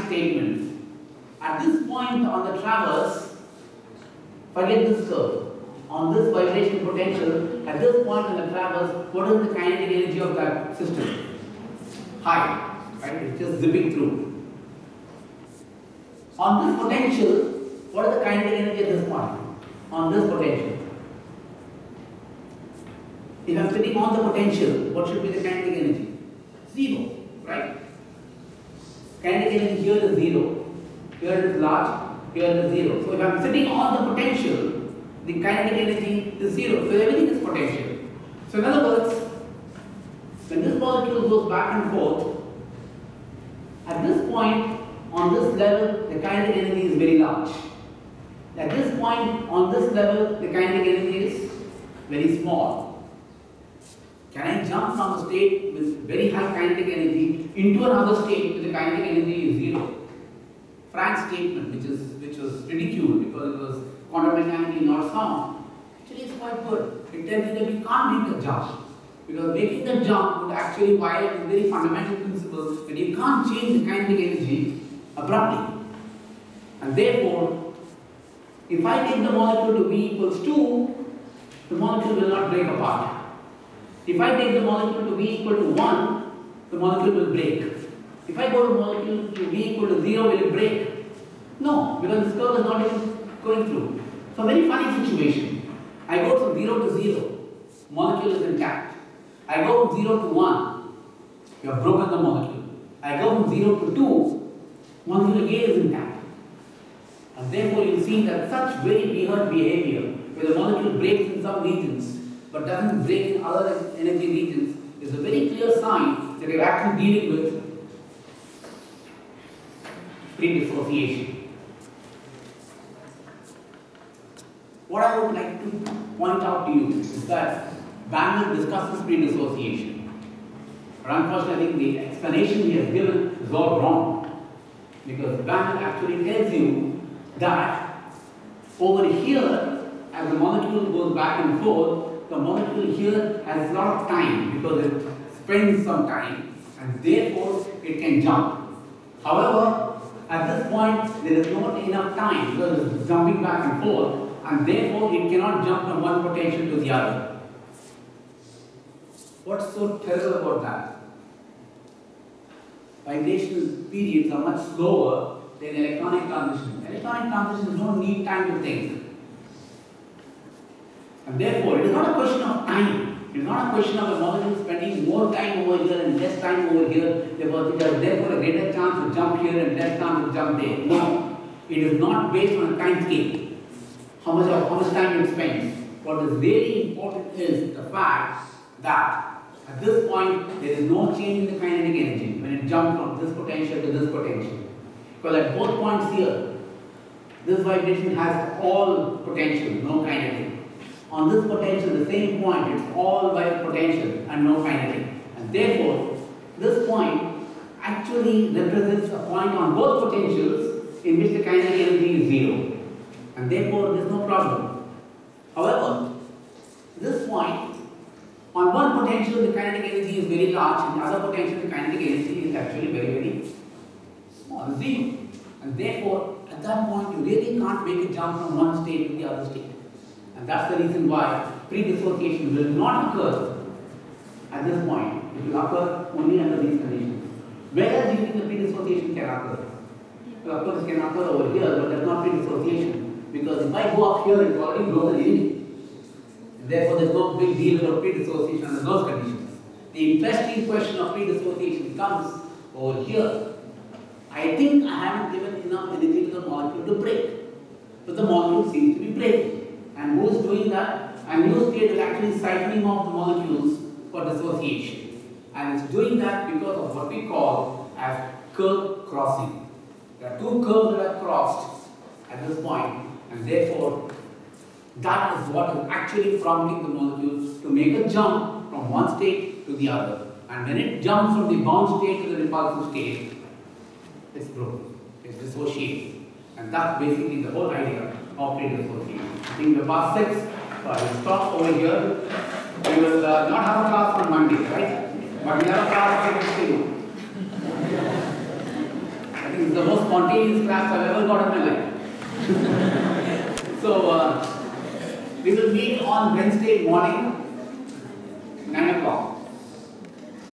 statement. At this point on the traverse, forget this curve. On this vibration potential, at this point on the traverse, what is the kinetic energy of that system? High, right? It's just zipping through. On this potential, what is the kinetic energy at this point? On this potential. If I am sitting on the potential, what should be the kinetic energy? 0, right? Kinetic energy here is 0, here it is large, here it is 0. So if I am sitting on the potential, the kinetic energy is 0. So everything is potential. So in other words, when this molecule goes back and forth, at this point on this level, the kinetic energy is very large. At this point on this level, the kinetic energy is very small. Can I jump from a state with very high kinetic energy into another state where the kinetic energy is 0? Frank's statement, which was ridiculed because it was quantum mechanically not sound, actually is quite good. It tells you that we can't make the jump, because making the jump would actually violate a very fundamental principle that you can't change the kinetic energy abruptly. And therefore, if I take the molecule to V equals 2, the molecule will not break apart. If I take the molecule to V equal to 1, the molecule will break. If I go to molecule to V equal to 0, will it break? No, because this curve is not even going through. So very funny situation. I go from 0 to 0, molecule is intact. I go from 0 to 1, you have broken the molecule. I go from 0 to 2, molecule again is intact. And therefore you see that such very weird behavior, where the molecule breaks in some regions, but doesn't break in other energy regions, is a very clear sign that you're actually dealing with pre-dissociation. What I would like to point out to you is that Banwell discusses pre-dissociation. But unfortunately, I think the explanation he has given is all wrong. Because Banwell actually tells you that over here, as the molecule goes back and forth, the molecule here has a lot of time because it spends some time and therefore it can jump. However, at this point, there is not enough time because it is jumping back and forth, and therefore it cannot jump from one potential to the other. What's so terrible about that? Vibrational periods are much slower than electronic transition. Electronic transitions don't need time to think. And therefore, it is not a question of time. It is not a question of a molecule spending more time over here and less time over here. Therefore, it has therefore a greater chance to jump here and less chance to jump there. No. It is not based on a time scale. How much time it spends. What is really important is the fact that at this point there is no change in the kinetic energy when it jumps from this potential to this potential. Because at both points here, this vibration has all potential, no kinetic. On this potential, the same point, it's all by potential and no kinetic. And therefore, this point actually represents a point on both potentials in which the kinetic energy is 0. And therefore, there is no problem. However, this point, on one potential, the kinetic energy is very large, and the other potential, the kinetic energy is actually very, very small, 0. And therefore, at that point, you really can't make a jump from one state to the other state. And that's the reason why pre-dissociation will not occur at this point. It will occur only under these conditions. Where do you think the pre-dissociation can occur? Well, of course, it can occur over here, but that's not pre-dissociation. Because if I go up here, it's already broken anyway. Therefore, there's no big deal about pre-dissociation under those conditions. The interesting question of pre-dissociation comes over here. I think I haven't given enough energy to the molecule to break. But the molecule seems to be breaking. And who's doing that? A new state is actually siphoning off the molecules for dissociation. And it's doing that because of what we call as curve crossing. There are two curves that are crossed at this point, and therefore that is what is actually prompting the molecule to make a jump from one state to the other. And when it jumps from the bound state to the repulsive state, it's broken, it's dissociated. And that's basically the whole idea of pre-dissociation. I think the past 6, so I will stop over here. We will not have a class on Monday, right? But we have a class on Tuesday. I think the most spontaneous class I've ever got in my life. So, we will meet on Wednesday morning, 9 o'clock.